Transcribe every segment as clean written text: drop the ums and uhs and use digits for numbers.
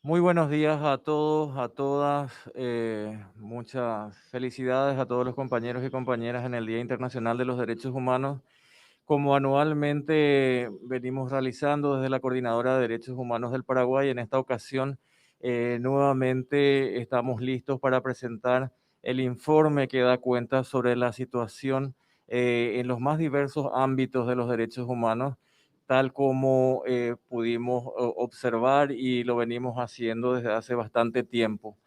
Muy buenos días a todos, a todas. Muchas felicidades a todos los compañeros y compañeras en el Día Internacional de los Derechos Humanos. Como anualmente venimos realizando desde la Coordinadora de Derechos Humanos del Paraguay, en esta ocasión nuevamente estamos listos para presentar el informe que da cuenta sobre la situación en los más diversos ámbitos de los derechos humanos, tal como pudimos observar y lo venimos haciendo desde hace bastante tiempo.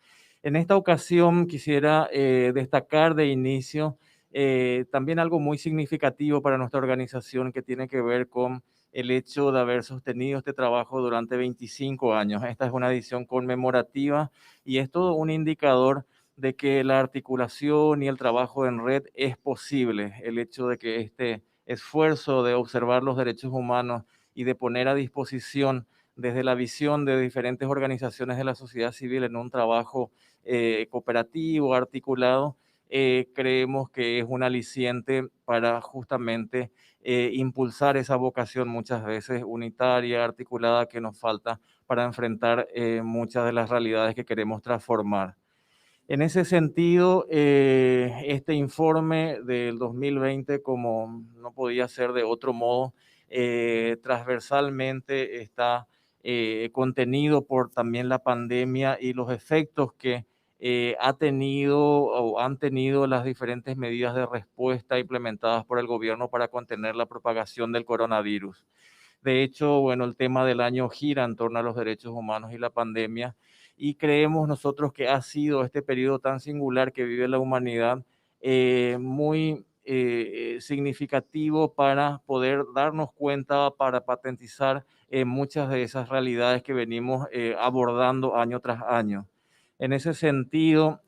En esta ocasión quisiera destacar de inicio también algo muy significativo para nuestra organización que tiene que ver con el hecho de haber sostenido este trabajo durante 25 años. Esta es una edición conmemorativa y es todo un indicador de que la articulación y el trabajo en red es posible. El hecho de que este esfuerzo de observar los derechos humanos y de poner a disposición desde la visión de diferentes organizaciones de la sociedad civil en un trabajo cooperativo, articulado, creemos que es un aliciente para justamente impulsar esa vocación muchas veces unitaria, articulada, que nos falta para enfrentar muchas de las realidades que queremos transformar. En ese sentido, este informe del 2020, como no podía ser de otro modo, transversalmente está contenido por también la pandemia y los efectos que ha tenido o han tenido las diferentes medidas de respuesta implementadas por el gobierno para contener la propagación del coronavirus. De hecho, bueno, el tema del año gira en torno a los derechos humanos y la pandemia, y creemos nosotros que ha sido este periodo tan singular que vive la humanidad muy significativo para poder darnos cuenta, para patentizar muchas de esas realidades que venimos abordando año tras año. En ese sentido,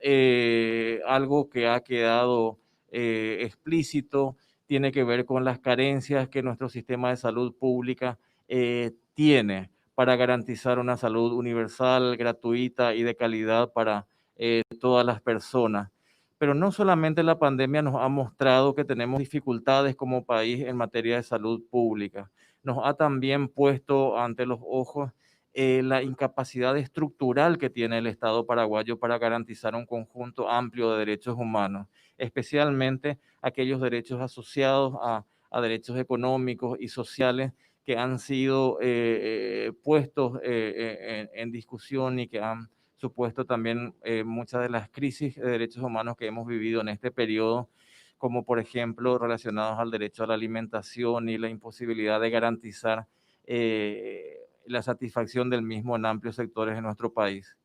algo que ha quedado explícito tiene que ver con las carencias que nuestro sistema de salud pública tiene para garantizar una salud universal, gratuita y de calidad para todas las personas. Pero no solamente la pandemia nos ha mostrado que tenemos dificultades como país en materia de salud pública, nos ha también puesto ante los ojos la incapacidad estructural que tiene el Estado paraguayo para garantizar un conjunto amplio de derechos humanos, especialmente aquellos derechos asociados a derechos económicos y sociales que han sido puestos en discusión y que han supuesto también muchas de las crisis de derechos humanos que hemos vivido en este periodo, como por ejemplo relacionados al derecho a la alimentación y la imposibilidad de garantizar la satisfacción del mismo en amplios sectores de nuestro país.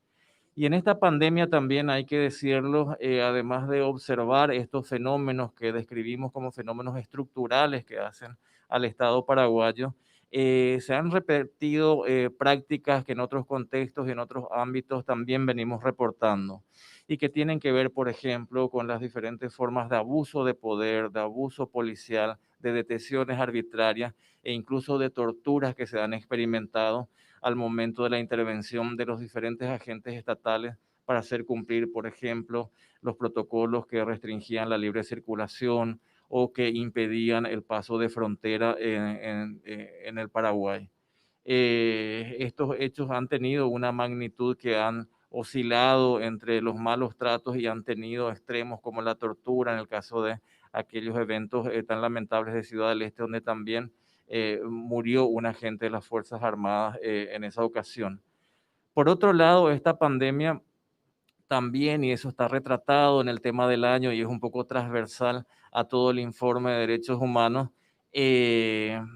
Y en esta pandemia también hay que decirlo, además de observar estos fenómenos que describimos como fenómenos estructurales que hacen al Estado paraguayo, se han repetido prácticas que en otros contextos y en otros ámbitos también venimos reportando y que tienen que ver, por ejemplo, con las diferentes formas de abuso de poder, de abuso policial, de detenciones arbitrarias e incluso de torturas que se han experimentado al momento de la intervención de los diferentes agentes estatales para hacer cumplir, por ejemplo, los protocolos que restringían la libre circulación o que impedían el paso de frontera en el Paraguay. Estos hechos han tenido una magnitud que han oscilado entre los malos tratos y han tenido extremos como la tortura en el caso de aquellos eventos tan lamentables de Ciudad del Este, donde también murió un agente de las Fuerzas Armadas en esa ocasión. Por otro lado, esta pandemia también, y eso está retratado en el tema del año y es un poco transversal a todo el informe de derechos humanos,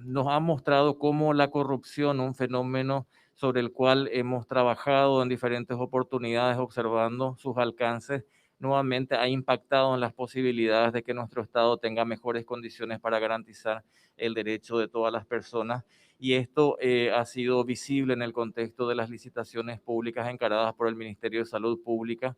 nos ha mostrado cómo la corrupción, un fenómeno sobre el cual hemos trabajado en diferentes oportunidades observando sus alcances, nuevamente ha impactado en las posibilidades de que nuestro Estado tenga mejores condiciones para garantizar el derecho de todas las personas, y esto ha sido visible en el contexto de las licitaciones públicas encaradas por el Ministerio de Salud Pública,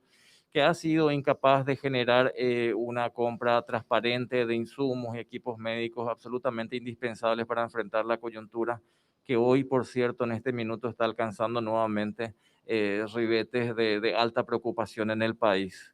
que ha sido incapaz de generar una compra transparente de insumos y equipos médicos absolutamente indispensables para enfrentar la coyuntura que hoy, por cierto, en este minuto está alcanzando nuevamente ribetes de alta preocupación en el país.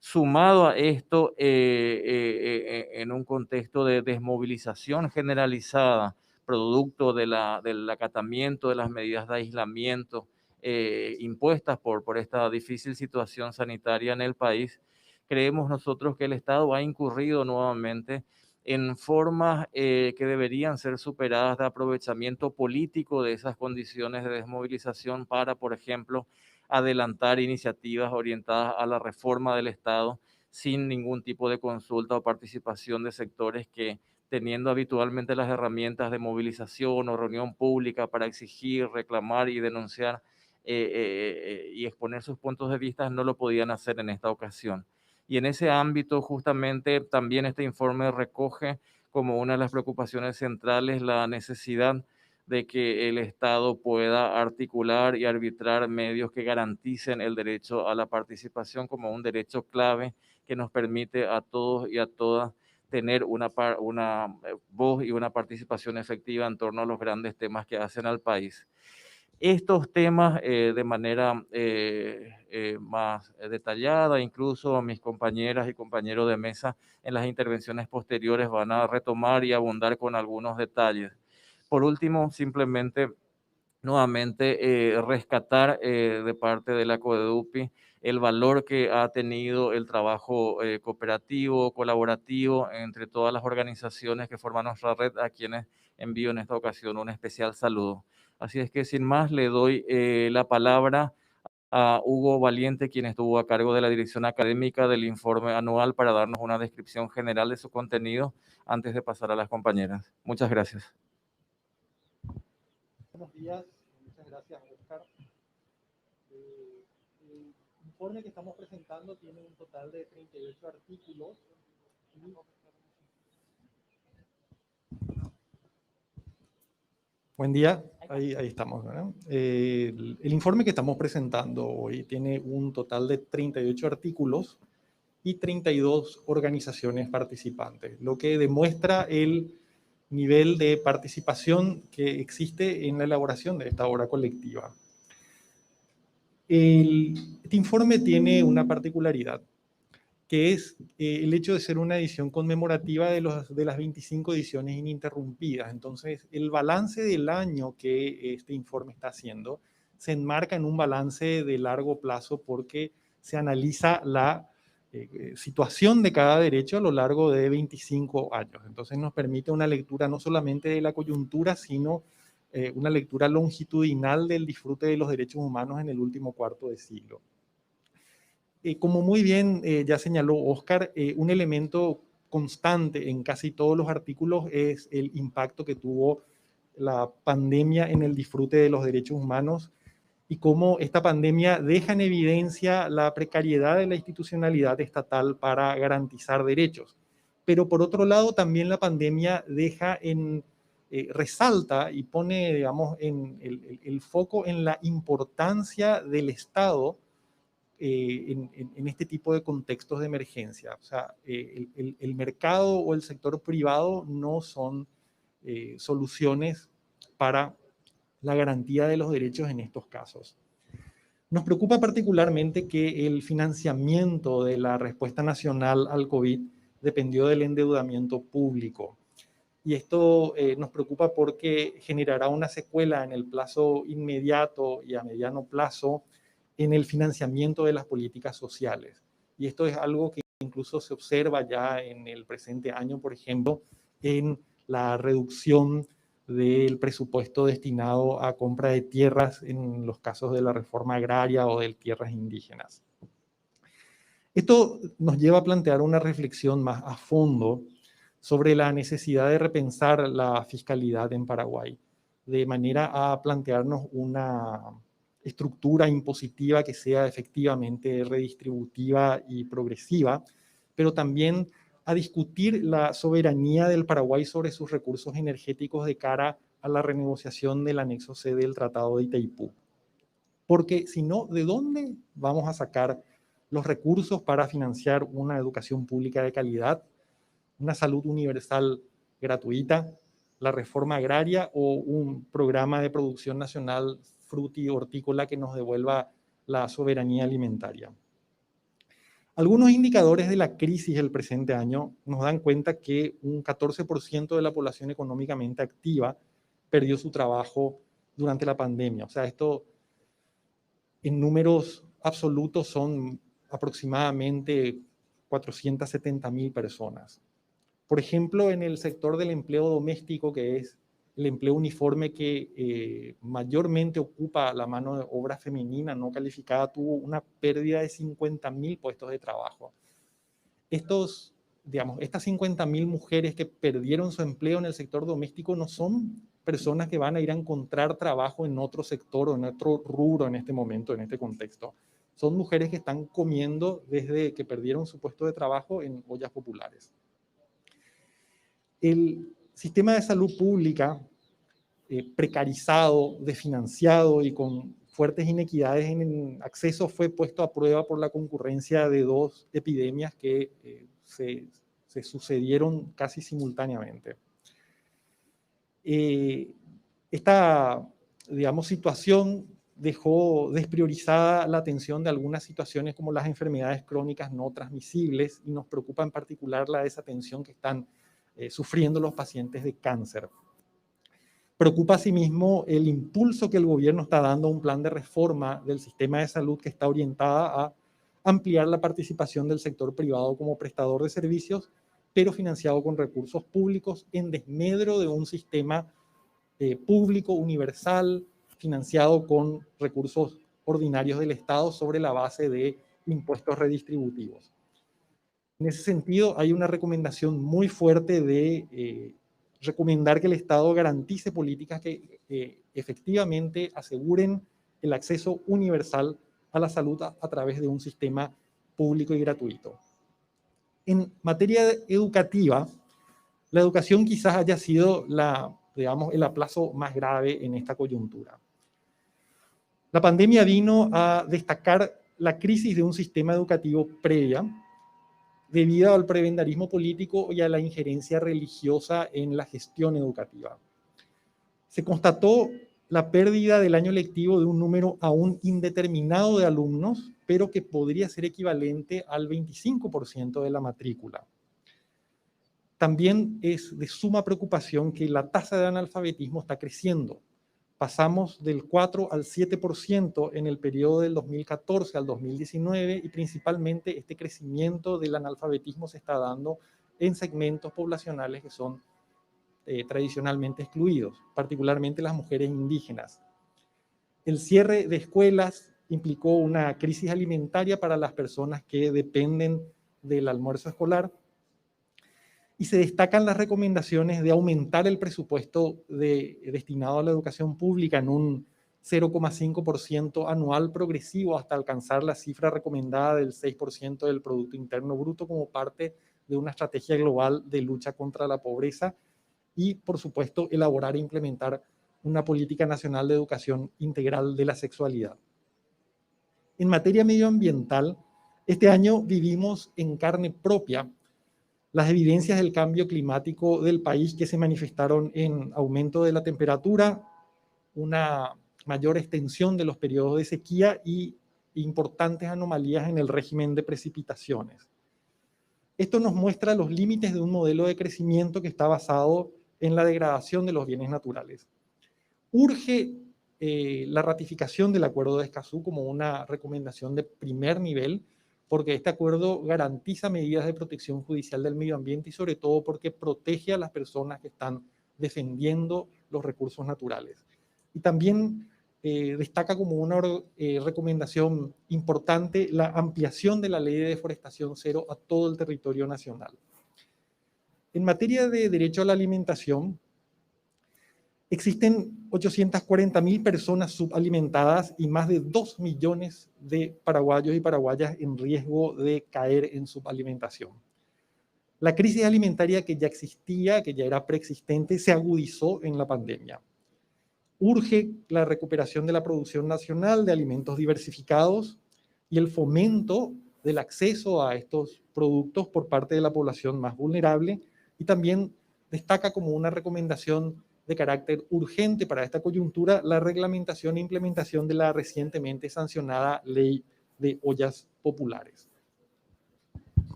Sumado a esto, en un contexto de desmovilización generalizada, producto del acatamiento de las medidas de aislamiento impuestas por esta difícil situación sanitaria en el país, creemos nosotros que el Estado ha incurrido nuevamente en formas que deberían ser superadas de aprovechamiento político de esas condiciones de desmovilización para, por ejemplo, adelantar iniciativas orientadas a la reforma del Estado sin ningún tipo de consulta o participación de sectores que, teniendo habitualmente las herramientas de movilización o reunión pública para exigir, reclamar y denunciar y exponer sus puntos de vista, no lo podían hacer en esta ocasión. Y en ese ámbito, justamente, también este informe recoge como una de las preocupaciones centrales la necesidad de que el Estado pueda articular y arbitrar medios que garanticen el derecho a la participación como un derecho clave que nos permite a todos y a todas tener una voz y una participación efectiva en torno a los grandes temas que hacen al país. Estos temas de manera más detallada, incluso mis compañeras y compañeros de mesa en las intervenciones posteriores van a retomar y abundar con algunos detalles. Por último, simplemente nuevamente rescatar de parte de la CODEDUPI el valor que ha tenido el trabajo cooperativo, colaborativo entre todas las organizaciones que forman nuestra red, a quienes envío en esta ocasión un especial saludo. Así es que sin más le doy la palabra a Hugo Valiente, quien estuvo a cargo de la dirección académica del informe anual para darnos una descripción general de su contenido antes de pasar a las compañeras. Muchas gracias. Buenos días, muchas gracias, Oscar. El informe que estamos presentando tiene un total de 38 artículos. Buen día, ahí estamos, ¿verdad? El informe que estamos presentando hoy tiene un total de 38 artículos y 32 organizaciones participantes, lo que demuestra el nivel de participación que existe en la elaboración de esta obra colectiva. Este informe tiene una particularidad, que es el hecho de ser una edición conmemorativa de las 25 ediciones ininterrumpidas. Entonces, el balance del año que este informe está haciendo se enmarca en un balance de largo plazo porque se analiza la situación de cada derecho a lo largo de 25 años. Entonces, nos permite una lectura no solamente de la coyuntura, sino una lectura longitudinal del disfrute de los derechos humanos en el último cuarto de siglo. Como muy bien ya señaló Oscar, un elemento constante en casi todos los artículos es el impacto que tuvo la pandemia en el disfrute de los derechos humanos y cómo esta pandemia deja en evidencia la precariedad de la institucionalidad estatal para garantizar derechos. Pero por otro lado, también la pandemia resalta y pone, digamos, el foco en la importancia del Estado en este tipo de contextos de emergencia. O sea, el mercado o el sector privado no son soluciones para la garantía de los derechos en estos casos. Nos preocupa particularmente que el financiamiento de la respuesta nacional al COVID dependió del endeudamiento público. Y esto nos preocupa porque generará una secuela en el plazo inmediato y a mediano plazo en el financiamiento de las políticas sociales. Y esto es algo que incluso se observa ya en el presente año, por ejemplo, en la reducción del presupuesto destinado a compra de tierras en los casos de la reforma agraria o de tierras indígenas. Esto nos lleva a plantear una reflexión más a fondo sobre la necesidad de repensar la fiscalidad en Paraguay, de manera a plantearnos una estructura impositiva que sea efectivamente redistributiva y progresiva, pero también a discutir la soberanía del Paraguay sobre sus recursos energéticos de cara a la renegociación del anexo C del Tratado de Itaipú. Porque si no, ¿de dónde vamos a sacar los recursos para financiar una educación pública de calidad, una salud universal gratuita, la reforma agraria o un programa de producción nacional fruti-hortícola que nos devuelva la soberanía alimentaria? Algunos indicadores de la crisis del presente año nos dan cuenta que un 14% de la población económicamente activa perdió su trabajo durante la pandemia. O sea, esto En números absolutos son aproximadamente 470.000 personas. Por ejemplo, en el sector del empleo doméstico, que es el empleo uniforme que mayormente ocupa la mano de obra femenina no calificada, tuvo una pérdida de 50.000 puestos de trabajo. Estas 50.000 mujeres que perdieron su empleo en el sector doméstico no son personas que van a ir a encontrar trabajo en otro sector o en otro rubro en este momento, en este contexto. Son mujeres que están comiendo desde que perdieron su puesto de trabajo en ollas populares. El sistema de salud pública, precarizado, desfinanciado y con fuertes inequidades en el acceso, fue puesto a prueba por la concurrencia de dos epidemias que se sucedieron casi simultáneamente. Esta, situación dejó despriorizada la atención de algunas situaciones como las enfermedades crónicas no transmisibles, y nos preocupa en particular la desatención que están sufriendo los pacientes de cáncer. Preocupa asimismo el impulso que el gobierno está dando a un plan de reforma del sistema de salud que está orientada a ampliar la participación del sector privado como prestador de servicios, pero financiado con recursos públicos en desmedro de un sistema público, universal, financiado con recursos ordinarios del Estado sobre la base de impuestos redistributivos. En ese sentido, hay una recomendación muy fuerte de recomendar que el Estado garantice políticas que efectivamente aseguren el acceso universal a la salud a través de un sistema público y gratuito. En materia educativa, la educación quizás haya sido el aplazo más grave en esta coyuntura. La pandemia vino a destacar la crisis de un sistema educativo previa, debido al prebendarismo político y a la injerencia religiosa en la gestión educativa. Se constató la pérdida del año lectivo de un número aún indeterminado de alumnos, pero que podría ser equivalente al 25% de la matrícula. También es de suma preocupación que la tasa de analfabetismo está creciendo. Pasamos del 4 al 7% en el periodo del 2014 al 2019, y principalmente este crecimiento del analfabetismo se está dando en segmentos poblacionales que son tradicionalmente excluidos, particularmente las mujeres indígenas. El cierre de escuelas implicó una crisis alimentaria para las personas que dependen del almuerzo escolar, y se destacan las recomendaciones de aumentar el presupuesto destinado a la educación pública en un 0,5% anual progresivo hasta alcanzar la cifra recomendada del 6% del Producto Interno Bruto como parte de una estrategia global de lucha contra la pobreza, y, por supuesto, elaborar e implementar una política nacional de educación integral de la sexualidad. En materia medioambiental, este año vivimos en carne propia las evidencias del cambio climático del país, que se manifestaron en aumento de la temperatura, una mayor extensión de los periodos de sequía y importantes anomalías en el régimen de precipitaciones. Esto nos muestra los límites de un modelo de crecimiento que está basado en la degradación de los bienes naturales. Urge la ratificación del Acuerdo de Escazú como una recomendación de primer nivel, porque este acuerdo garantiza medidas de protección judicial del medio ambiente y sobre todo porque protege a las personas que están defendiendo los recursos naturales. Y también destaca como una recomendación importante la ampliación de la ley de deforestación cero a todo el territorio nacional. En materia de derecho a la alimentación, existen 840.000 personas subalimentadas y más de 2 millones de paraguayos y paraguayas en riesgo de caer en subalimentación. La crisis alimentaria que ya existía, que ya era preexistente, se agudizó en la pandemia. Urge la recuperación de la producción nacional de alimentos diversificados y el fomento del acceso a estos productos por parte de la población más vulnerable, y también destaca como una recomendación de carácter urgente para esta coyuntura la reglamentación e implementación de la recientemente sancionada Ley de Ollas Populares.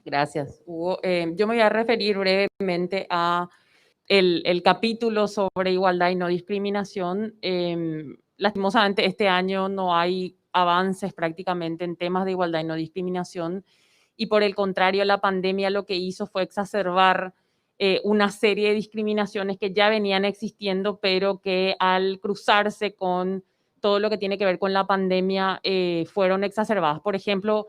Gracias, Hugo. Yo me voy a referir brevemente a el capítulo sobre igualdad y no discriminación. lastimosamente este año no hay avances prácticamente en temas de igualdad y no discriminación, y por el contrario, la pandemia lo que hizo fue exacerbar una serie de discriminaciones que ya venían existiendo, pero que al cruzarse con todo lo que tiene que ver con la pandemia fueron exacerbadas. Por ejemplo,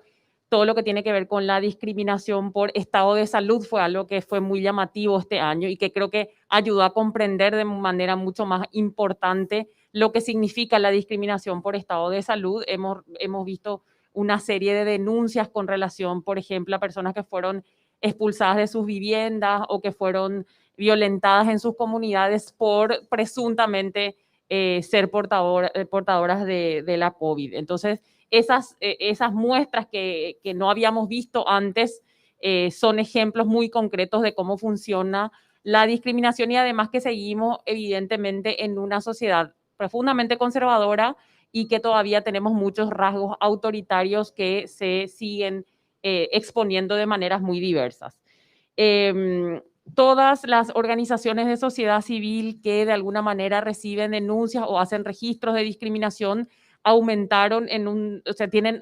todo lo que tiene que ver con la discriminación por estado de salud fue algo que fue muy llamativo este año y que creo que ayudó a comprender de manera mucho más importante lo que significa la discriminación por estado de salud. Hemos visto una serie de denuncias con relación, por ejemplo, a personas que fueron expulsadas de sus viviendas o que fueron violentadas en sus comunidades por presuntamente ser portadoras de la COVID. Entonces, esas muestras que no habíamos visto antes son ejemplos muy concretos de cómo funciona la discriminación y además que seguimos evidentemente en una sociedad profundamente conservadora y que todavía tenemos muchos rasgos autoritarios que se siguen exponiendo de maneras muy diversas. Todas las organizaciones de sociedad civil que de alguna manera reciben denuncias o hacen registros de discriminación aumentaron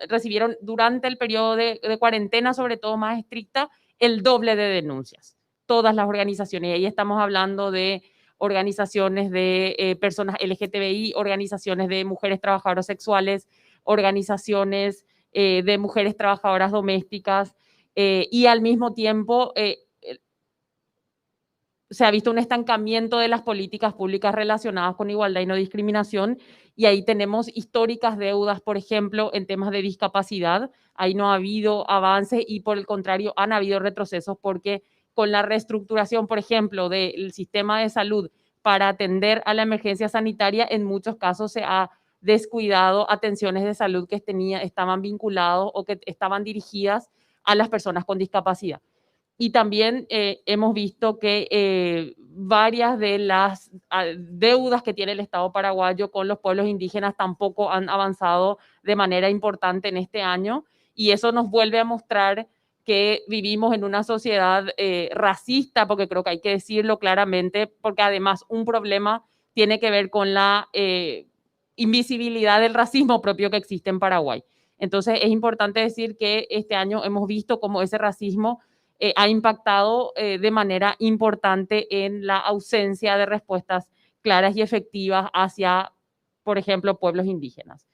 recibieron durante el periodo de cuarentena, sobre todo más estricta, el doble de denuncias. Todas las organizaciones, y ahí estamos hablando de organizaciones de personas LGTBI, organizaciones de mujeres trabajadoras sexuales, organizaciones de mujeres trabajadoras domésticas, y al mismo tiempo se ha visto un estancamiento de las políticas públicas relacionadas con igualdad y no discriminación, y ahí tenemos históricas deudas, por ejemplo, en temas de discapacidad. Ahí no ha habido avances y por el contrario han habido retrocesos porque con la reestructuración, por ejemplo, del sistema de salud para atender a la emergencia sanitaria, en muchos casos se ha descuidado atenciones de salud que estaban vinculados o que estaban dirigidas a las personas con discapacidad. Y también hemos visto que varias de las deudas que tiene el Estado paraguayo con los pueblos indígenas tampoco han avanzado de manera importante en este año, y eso nos vuelve a mostrar que vivimos en una sociedad racista, porque creo que hay que decirlo claramente, porque además un problema tiene que ver con la invisibilidad del racismo propio que existe en Paraguay. Entonces es importante decir que este año hemos visto cómo ese racismo ha impactado de manera importante en la ausencia de respuestas claras y efectivas hacia, por ejemplo, pueblos indígenas.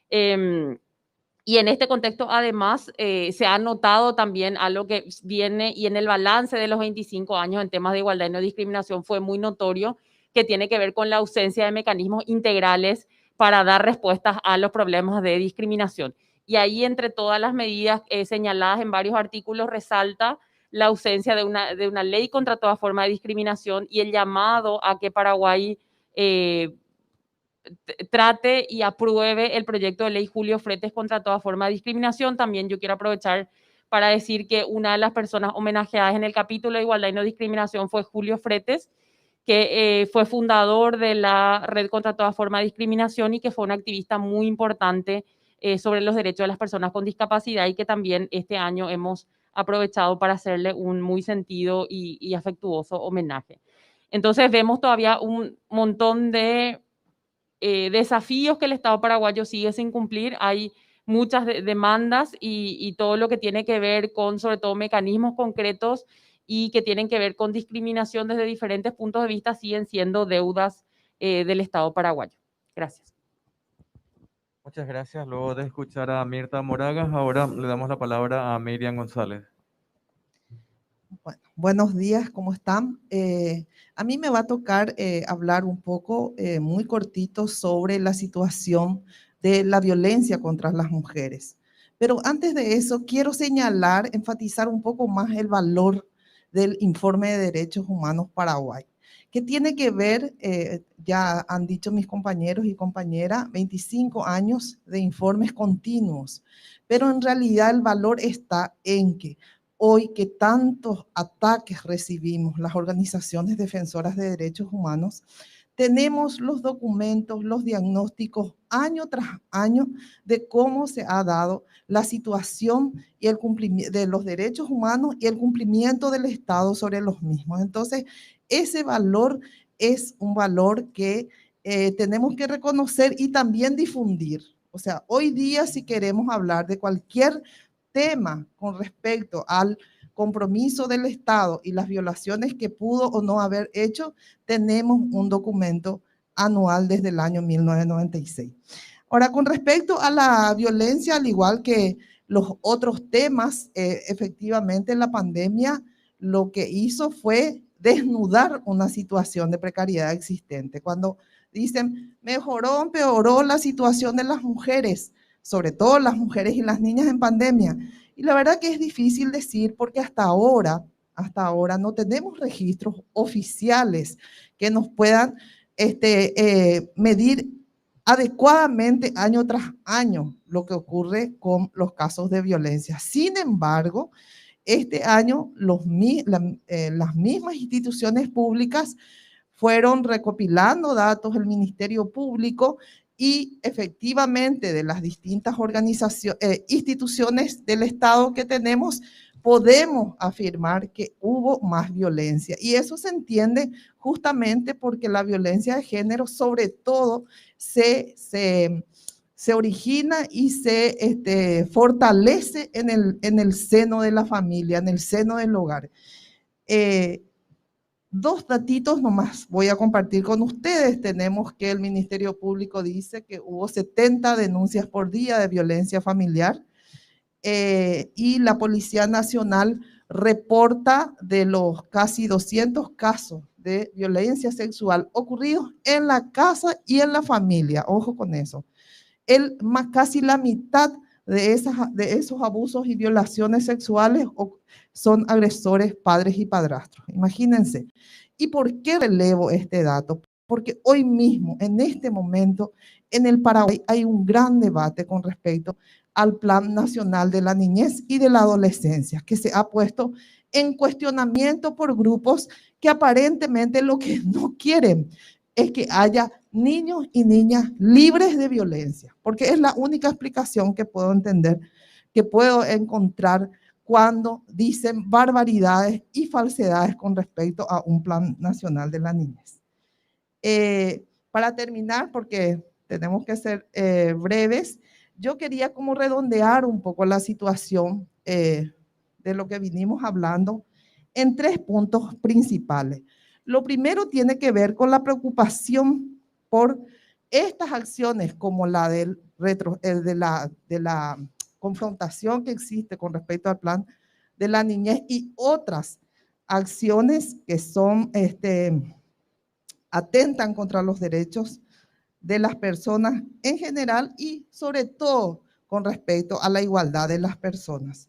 Y en este contexto, además, se ha notado también algo que viene y en el balance de los 25 años en temas de igualdad y no discriminación fue muy notorio, que tiene que ver con la ausencia de mecanismos integrales para dar respuestas a los problemas de discriminación. Y ahí, entre todas las medidas señaladas en varios artículos, resalta la ausencia de una ley contra toda forma de discriminación y el llamado a que Paraguay trate y apruebe el proyecto de ley Julio Fretes contra toda forma de discriminación. También yo quiero aprovechar para decir que una de las personas homenajeadas en el capítulo de Igualdad y No Discriminación fue Julio Fretes, que fue fundador de la Red contra toda forma de discriminación y que fue un activista muy importante sobre los derechos de las personas con discapacidad y que también este año hemos aprovechado para hacerle un muy sentido y afectuoso homenaje. Entonces vemos todavía un montón de desafíos que el Estado paraguayo sigue sin cumplir. Hay muchas demandas y todo lo que tiene que ver con, sobre todo, mecanismos concretos y que tienen que ver con discriminación desde diferentes puntos de vista siguen siendo deudas del Estado paraguayo. Gracias. Muchas gracias. Luego de escuchar a Mirta Moragas, ahora le damos la palabra a Miriam González. Bueno, buenos días, ¿cómo están? A mí me va a tocar hablar un poco, muy cortito, sobre la situación de la violencia contra las mujeres. Pero antes de eso, quiero señalar, enfatizar un poco más el valor del Informe de Derechos Humanos Paraguay, que tiene que ver, ya han dicho mis compañeros y compañeras, 25 años de informes continuos, pero en realidad el valor está en que hoy que tantos ataques recibimos las organizaciones defensoras de derechos humanos, tenemos los documentos, los diagnósticos año tras año de cómo se ha dado la situación y el cumplimiento de los derechos humanos y el cumplimiento del Estado sobre los mismos. Entonces, ese valor es un valor que tenemos que reconocer y también difundir. O sea, hoy día si queremos hablar de cualquier tema con respecto al compromiso del Estado y las violaciones que pudo o no haber hecho, tenemos un documento anual desde el año 1996. Ahora, con respecto a la violencia, al igual que los otros temas, efectivamente la pandemia lo que hizo fue desnudar una situación de precariedad existente. Cuando dicen, mejoró o empeoró la situación de las mujeres, sobre todo las mujeres y las niñas en pandemia. Y la verdad que es difícil decir porque hasta ahora no tenemos registros oficiales que nos puedan medir adecuadamente año tras año lo que ocurre con los casos de violencia. Sin embargo, este año las mismas instituciones públicas fueron recopilando datos del Ministerio Público y efectivamente de las distintas instituciones del Estado que tenemos, podemos afirmar que hubo más violencia. Y eso se entiende justamente porque la violencia de género sobre todo se origina y se fortalece en el seno de la familia, en el seno del hogar. Dos datitos nomás voy a compartir con ustedes. Tenemos que el Ministerio Público dice que hubo 70 denuncias por día de violencia familiar y la Policía Nacional reporta de los casi 200 casos de violencia sexual ocurridos en la casa y en la familia. Ojo con eso. Casi la mitad de esos abusos y violaciones sexuales son agresores padres y padrastros. Imagínense. ¿Y por qué relevo este dato? Porque hoy mismo, en este momento, en el Paraguay hay un gran debate con respecto al Plan Nacional de la Niñez y de la Adolescencia, que se ha puesto en cuestionamiento por grupos que aparentemente lo que no quieren es que haya niños y niñas libres de violencia, porque es la única explicación que puedo entender, que puedo encontrar cuando dicen barbaridades y falsedades con respecto a un Plan Nacional de la Niñez. Para terminar, porque tenemos que ser breves, yo quería como redondear un poco la situación de lo que vinimos hablando en 3 puntos principales. Lo primero tiene que ver con la preocupación por estas acciones como la de la confrontación que existe con respecto al plan de la niñez y otras acciones que son, atentan contra los derechos de las personas en general y sobre todo con respecto a la igualdad de las personas.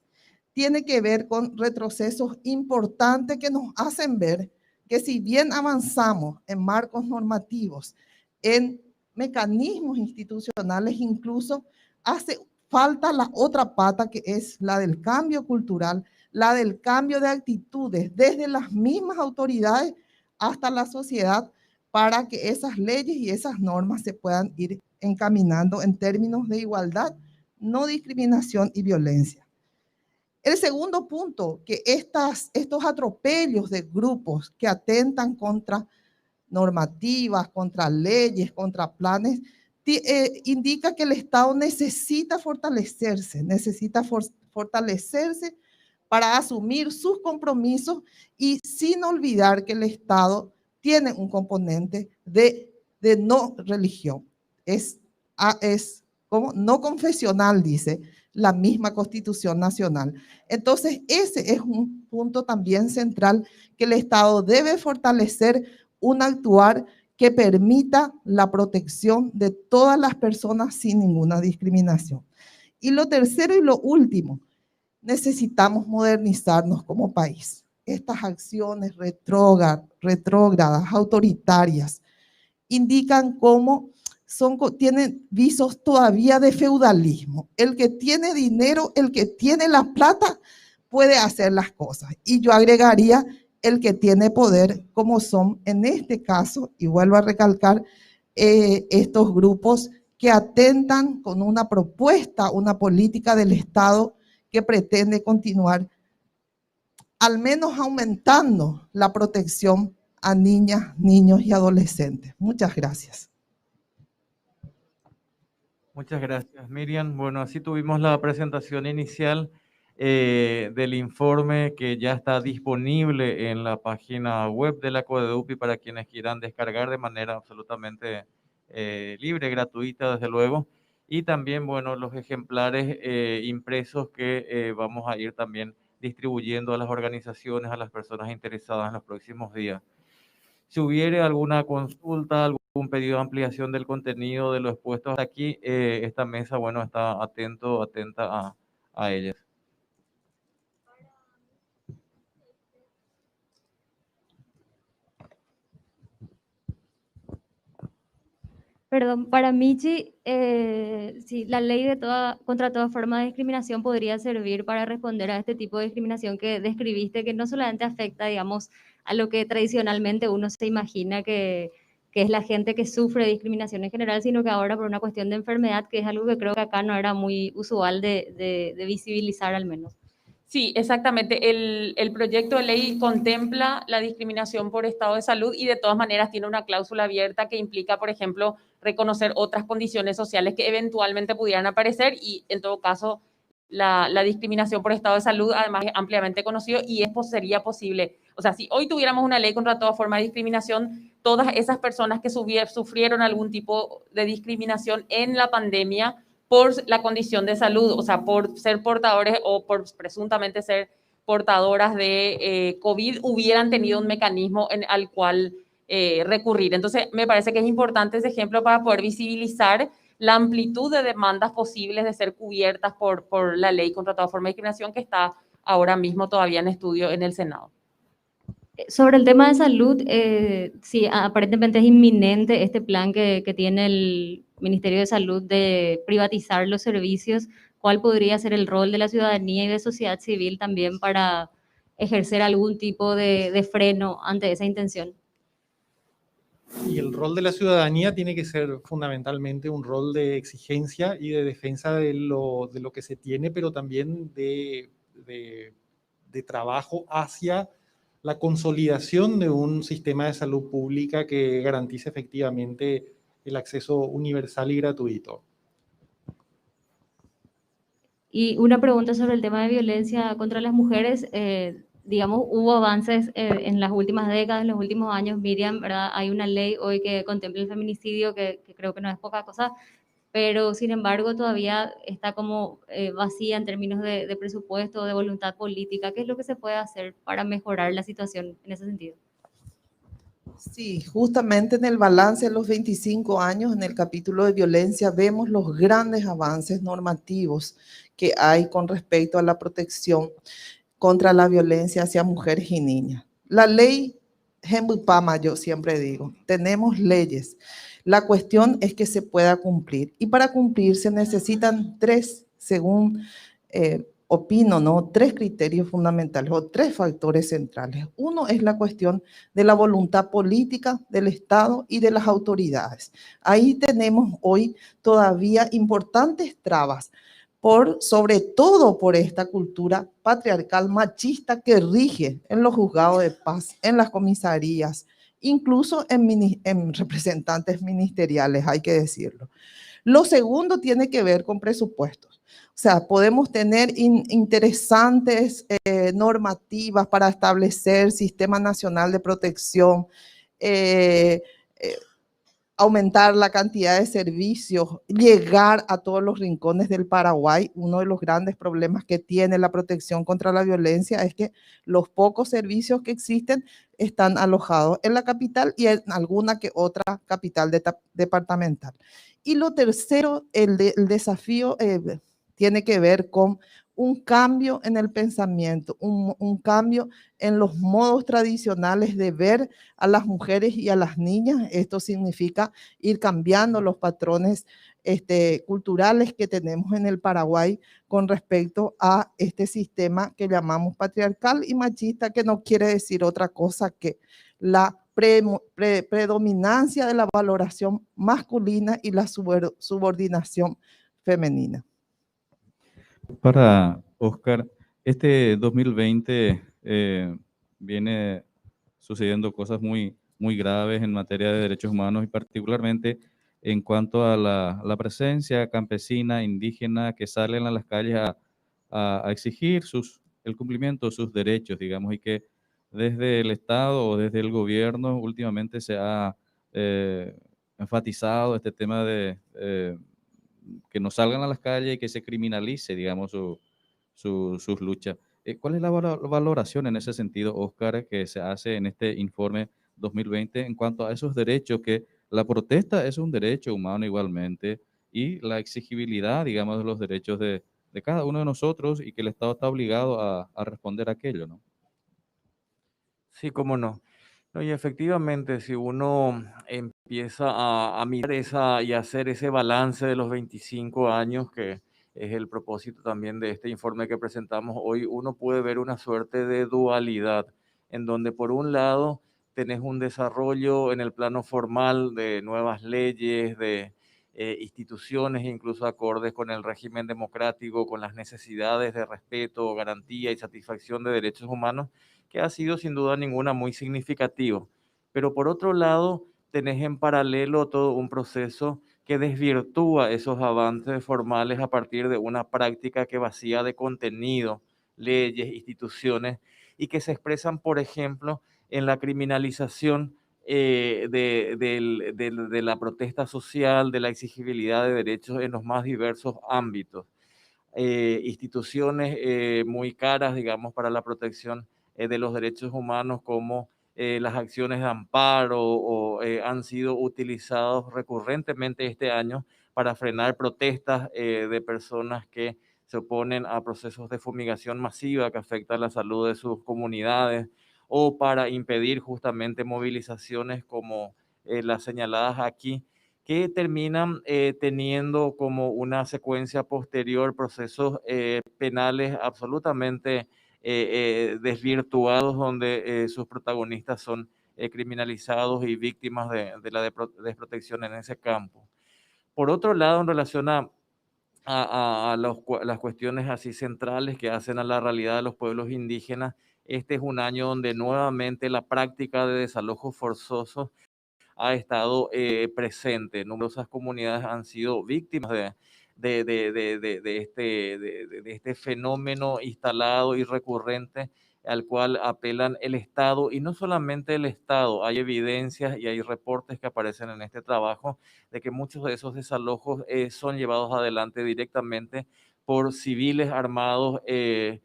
Tiene que ver con retrocesos importantes que nos hacen ver que si bien avanzamos en marcos normativos, en mecanismos institucionales, incluso hace falta la otra pata que es la del cambio cultural, la del cambio de actitudes desde las mismas autoridades hasta la sociedad para que esas leyes y esas normas se puedan ir encaminando en términos de igualdad, no discriminación y violencia. El segundo punto, que estos atropellos de grupos que atentan contra normativas, contra leyes, contra planes, indica que el Estado necesita fortalecerse para asumir sus compromisos y sin olvidar que el Estado tiene un componente de no religión. Es como no confesional, dice la misma Constitución Nacional. Entonces, ese es un punto también central que el Estado debe fortalecer, un actuar que permita la protección de todas las personas sin ninguna discriminación. Y lo tercero y lo último, necesitamos modernizarnos como país. Estas acciones retrógradas, autoritarias, indican cómo tienen visos todavía de feudalismo. El que tiene dinero, el que tiene la plata, puede hacer las cosas. Y yo agregaría el que tiene poder, como son en este caso, y vuelvo a recalcar, estos grupos que atentan con una propuesta, una política del Estado que pretende continuar al menos aumentando la protección a niñas, niños y adolescentes. Muchas gracias. Muchas gracias, Miriam. Bueno, así tuvimos la presentación inicial del informe que ya está disponible en la página web de la CODEUPI para quienes quieran descargar de manera absolutamente libre, gratuita, desde luego. Y también, bueno, los ejemplares impresos que vamos a ir también distribuyendo a las organizaciones, a las personas interesadas en los próximos días. Si hubiere alguna consulta, algún pedido de ampliación del contenido de lo expuesto hasta aquí, esta mesa, bueno, está atenta a ellas. Perdón, para Michi, sí, la ley de contra toda forma de discriminación podría servir para responder a este tipo de discriminación que describiste, que no solamente afecta, digamos, a lo que tradicionalmente uno se imagina que es la gente que sufre discriminación en general, sino que ahora por una cuestión de enfermedad, que es algo que creo que acá no era muy usual de visibilizar al menos. Sí, exactamente. El proyecto de ley contempla la discriminación por estado de salud y de todas maneras tiene una cláusula abierta que implica, por ejemplo, reconocer otras condiciones sociales que eventualmente pudieran aparecer y en todo caso la discriminación por estado de salud además es ampliamente conocido y esto sería posible. O sea, si hoy tuviéramos una ley contra toda forma de discriminación, todas esas personas que sufrieron algún tipo de discriminación en la pandemia por la condición de salud, o sea, por ser portadores o por presuntamente ser portadoras de COVID, hubieran tenido un mecanismo al cual recurrir. Entonces, me parece que es importante ese ejemplo para poder visibilizar la amplitud de demandas posibles de ser cubiertas por la ley contra toda forma de discriminación que está ahora mismo todavía en estudio en el Senado. Sobre el tema de salud, sí, aparentemente es inminente este plan que tiene el Ministerio de Salud de privatizar los servicios. ¿Cuál podría ser el rol de la ciudadanía y de sociedad civil también para ejercer algún tipo de freno ante esa intención? Y el rol de la ciudadanía tiene que ser fundamentalmente un rol de exigencia y de defensa de lo que se tiene, pero también de trabajo hacia la consolidación de un sistema de salud pública que garantice efectivamente el acceso universal y gratuito. Y una pregunta sobre el tema de violencia contra las mujeres. Digamos, hubo avances en las últimas décadas, en los últimos años, Miriam, ¿verdad? Hay una ley hoy que contempla el feminicidio, que creo que no es poca cosa, pero sin embargo todavía está como vacía en términos de presupuesto, de voluntad política. ¿Qué es lo que se puede hacer para mejorar la situación en ese sentido? Sí, justamente en el balance de los 25 años, en el capítulo de violencia, vemos los grandes avances normativos que hay con respecto a la protección contra la violencia hacia mujeres y niñas. La ley Hembupama, yo siempre digo, tenemos leyes. La cuestión es que se pueda cumplir. Y para cumplir se necesitan tres, según opino, ¿no? Tres criterios fundamentales o tres factores centrales. Uno es la cuestión de la voluntad política del Estado y de las autoridades. Ahí tenemos hoy todavía importantes trabas, sobre todo por esta cultura patriarcal machista que rige en los juzgados de paz, en las comisarías, incluso en representantes ministeriales, hay que decirlo. Lo segundo tiene que ver con presupuestos. O sea, podemos tener interesantes normativas para establecer Sistema Nacional de Protección, aumentar la cantidad de servicios, llegar a todos los rincones del Paraguay. Uno de los grandes problemas que tiene la protección contra la violencia es que los pocos servicios que existen están alojados en la capital y en alguna que otra capital departamental. Y lo tercero, el desafío tiene que ver con un cambio en el pensamiento, un cambio en los modos tradicionales de ver a las mujeres y a las niñas. Esto significa ir cambiando los patrones culturales que tenemos en el Paraguay con respecto a este sistema que llamamos patriarcal y machista, que no quiere decir otra cosa que la predominancia de la valoración masculina y la subordinación femenina. Para Oscar, este 2020 viene sucediendo cosas muy graves en materia de derechos humanos y particularmente en cuanto a la presencia campesina, indígena, que salen a las calles a exigir el cumplimiento de sus derechos, digamos, y que desde el Estado o desde el gobierno últimamente se ha enfatizado este tema de que no salgan a las calles y que se criminalice, digamos, sus luchas. ¿Cuál es la valoración en ese sentido, Oscar, que se hace en este informe 2020 en cuanto a esos derechos, que la protesta es un derecho humano igualmente, y la exigibilidad, digamos, de los derechos de cada uno de nosotros, y que el Estado está obligado a responder a aquello, ¿no? Sí, cómo no. No, y efectivamente, si uno empieza a mirar y hacer ese balance de los 25 años, que es el propósito también de este informe que presentamos hoy, uno puede ver una suerte de dualidad, en donde por un lado tenés un desarrollo en el plano formal de nuevas leyes, de instituciones, incluso acordes con el régimen democrático, con las necesidades de respeto, garantía y satisfacción de derechos humanos, que ha sido sin duda ninguna muy significativo. Pero por otro lado, tenés en paralelo todo un proceso que desvirtúa esos avances formales a partir de una práctica que vacía de contenido leyes, instituciones, y que se expresan, por ejemplo, en la criminalización de la protesta social, de la exigibilidad de derechos en los más diversos ámbitos. Instituciones muy caras, digamos, para la protección de los derechos humanos, como las acciones de amparo, han sido utilizados recurrentemente este año para frenar protestas de personas que se oponen a procesos de fumigación masiva que afectan la salud de sus comunidades, o para impedir justamente movilizaciones como las señaladas aquí, que terminan teniendo como una secuencia posterior procesos penales absolutamente desvirtuados, donde sus protagonistas son criminalizados y víctimas de la desprotección en ese campo. Por otro lado, en relación a las cuestiones así centrales que hacen a la realidad de los pueblos indígenas, este es un año donde nuevamente la práctica de desalojos forzosos ha estado presente. Numerosas comunidades han sido víctimas de este fenómeno instalado y recurrente al cual apelan el Estado, y no solamente el Estado. Hay evidencias y hay reportes que aparecen en este trabajo de que muchos de esos desalojos son llevados adelante directamente por civiles armados y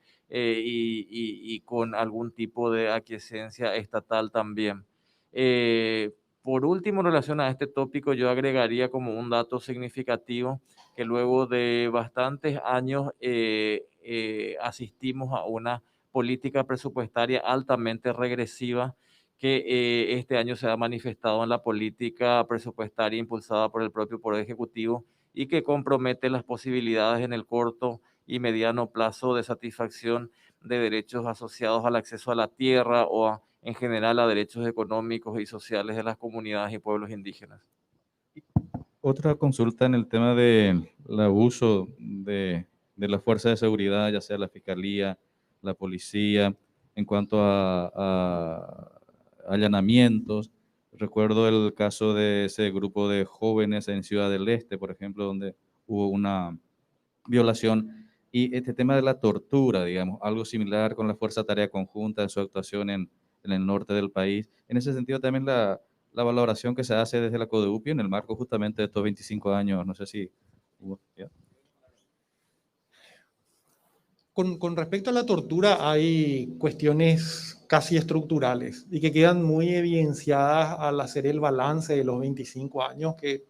con algún tipo de aquiescencia estatal también. Por último, en relación a este tópico, yo agregaría como un dato significativo que luego de bastantes años asistimos a una política presupuestaria altamente regresiva, que este año se ha manifestado en la política presupuestaria impulsada por el propio Poder Ejecutivo, y que compromete las posibilidades en el corto y mediano plazo de satisfacción de derechos asociados al acceso a la tierra, o en general a derechos económicos y sociales de las comunidades y pueblos indígenas. Otra consulta en el tema del abuso de la fuerza de seguridad, ya sea la fiscalía, la policía, en cuanto a allanamientos. Recuerdo el caso de ese grupo de jóvenes en Ciudad del Este, por ejemplo, donde hubo una violación. Y este tema de la tortura, digamos, algo similar con la Fuerza Tarea Conjunta en su actuación en el norte del país. En ese sentido también la valoración que se hace desde la CODEUPI en el marco justamente de estos 25 años, no sé si hubo... ¿ya? Con respecto a la tortura, hay cuestiones casi estructurales y que quedan muy evidenciadas al hacer el balance de los 25 años, que,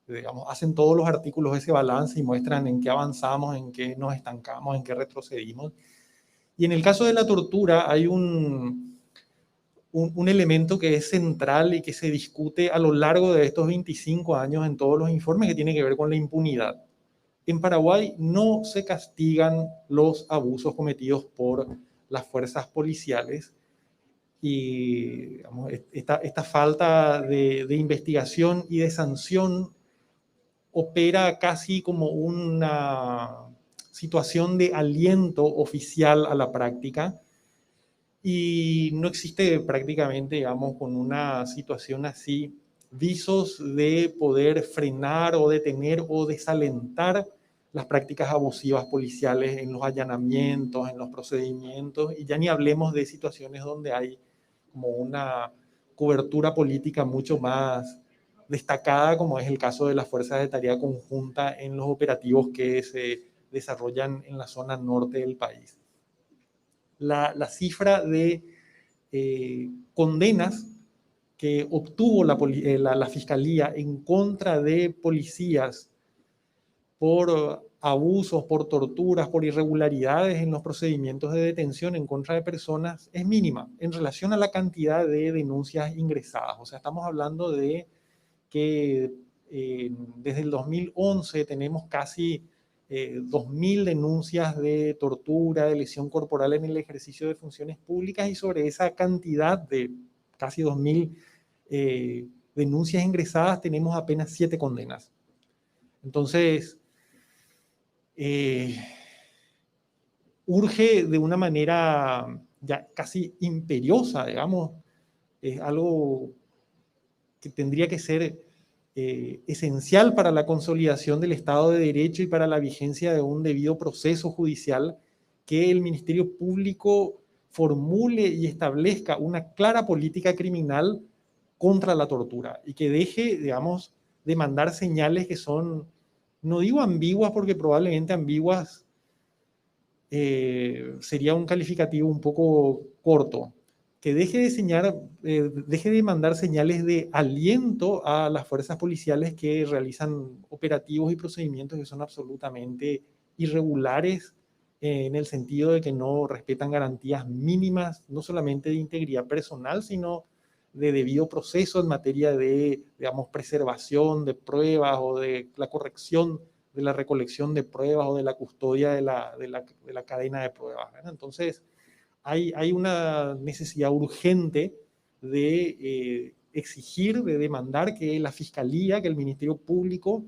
digamos, hacen todos los artículos ese balance y muestran en qué avanzamos, en qué nos estancamos, en qué retrocedimos. Y en el caso de la tortura hay un elemento que es central y que se discute a lo largo de estos 25 años en todos los informes, que tiene que ver con la impunidad. En Paraguay no se castigan los abusos cometidos por las fuerzas policiales, y digamos, esta falta de investigación y de sanción opera casi como una situación de aliento oficial a la práctica, y no existe prácticamente, digamos, con una situación así, visos de poder frenar o detener o desalentar las prácticas abusivas policiales en los allanamientos, en los procedimientos, y ya ni hablemos de situaciones donde hay como una cobertura política mucho más destacada, como es el caso de las fuerzas de tarea conjunta en los operativos que se desarrollan en la zona norte del país. La cifra de condenas que obtuvo la Fiscalía en contra de policías por abusos, por torturas, por irregularidades en los procedimientos de detención en contra de personas es mínima en relación a la cantidad de denuncias ingresadas. O sea, estamos hablando de que desde el 2011 tenemos casi 2.000 denuncias de tortura, de lesión corporal en el ejercicio de funciones públicas, y sobre esa cantidad de casi 2.000 denuncias ingresadas tenemos apenas 7 condenas. Entonces, urge de una manera ya casi imperiosa, digamos, es algo que tendría que ser esencial para la consolidación del Estado de Derecho y para la vigencia de un debido proceso judicial, que el Ministerio Público formule y establezca una clara política criminal contra la tortura y que deje, digamos, de mandar señales que son, no digo ambiguas porque probablemente ambiguas sería un calificativo un poco corto, que deje de mandar señales de aliento a las fuerzas policiales que realizan operativos y procedimientos que son absolutamente irregulares, en el sentido de que no respetan garantías mínimas, no solamente de integridad personal, sino de debido proceso en materia de, digamos, preservación de pruebas o de la corrección de la recolección de pruebas o de la custodia de la cadena de pruebas, ¿verdad? Entonces, hay una necesidad urgente de exigir, de demandar que la Fiscalía, que el Ministerio Público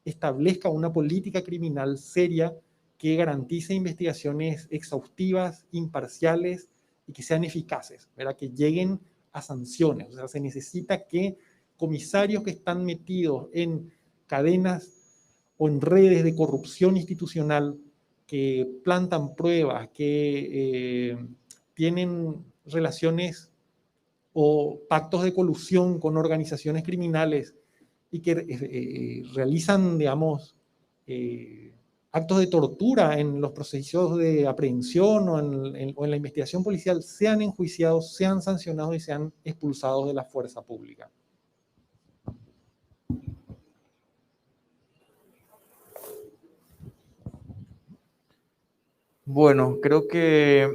establezca una política criminal seria que garantice investigaciones exhaustivas, imparciales y que sean eficaces, ¿verdad? Que lleguen a sanciones. O sea, se necesita que comisarios que están metidos en cadenas o en redes de corrupción institucional, que plantan pruebas, que tienen relaciones o pactos de colusión con organizaciones criminales y que realizan, digamos, actos de tortura en los procesos de aprehensión o en la investigación policial, sean enjuiciados, sean sancionados y sean expulsados de la fuerza pública. Bueno, creo que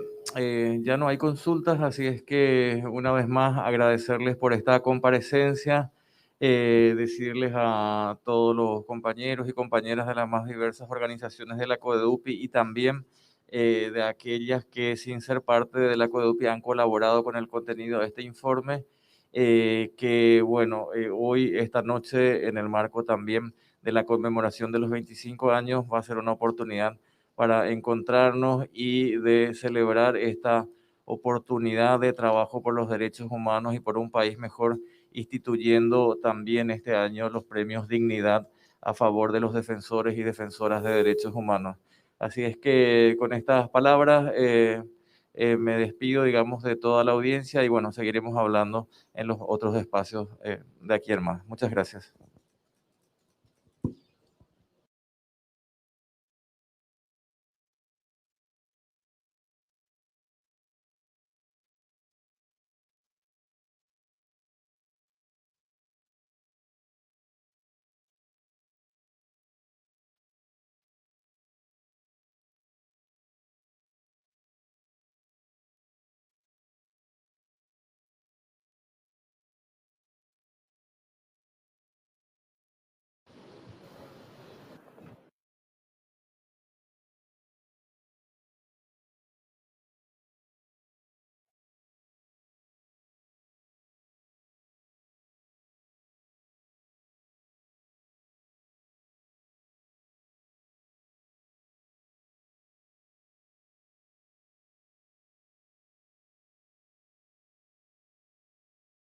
ya no hay consultas, así es que una vez más agradecerles por esta comparecencia, decirles a todos los compañeros y compañeras de las más diversas organizaciones de la CODEDUPI y también de aquellas que sin ser parte de la CODEDUPI han colaborado con el contenido de este informe, que bueno, hoy, esta noche, en el marco también de la conmemoración de los 25 años, va a ser una oportunidad para encontrarnos y de celebrar esta oportunidad de trabajo por los derechos humanos y por un país mejor, instituyendo también este año los premios Dignidad a favor de los defensores y defensoras de derechos humanos. Así es que con estas palabras me despido, digamos, de toda la audiencia y bueno, seguiremos hablando en los otros espacios de aquí en más. Muchas gracias.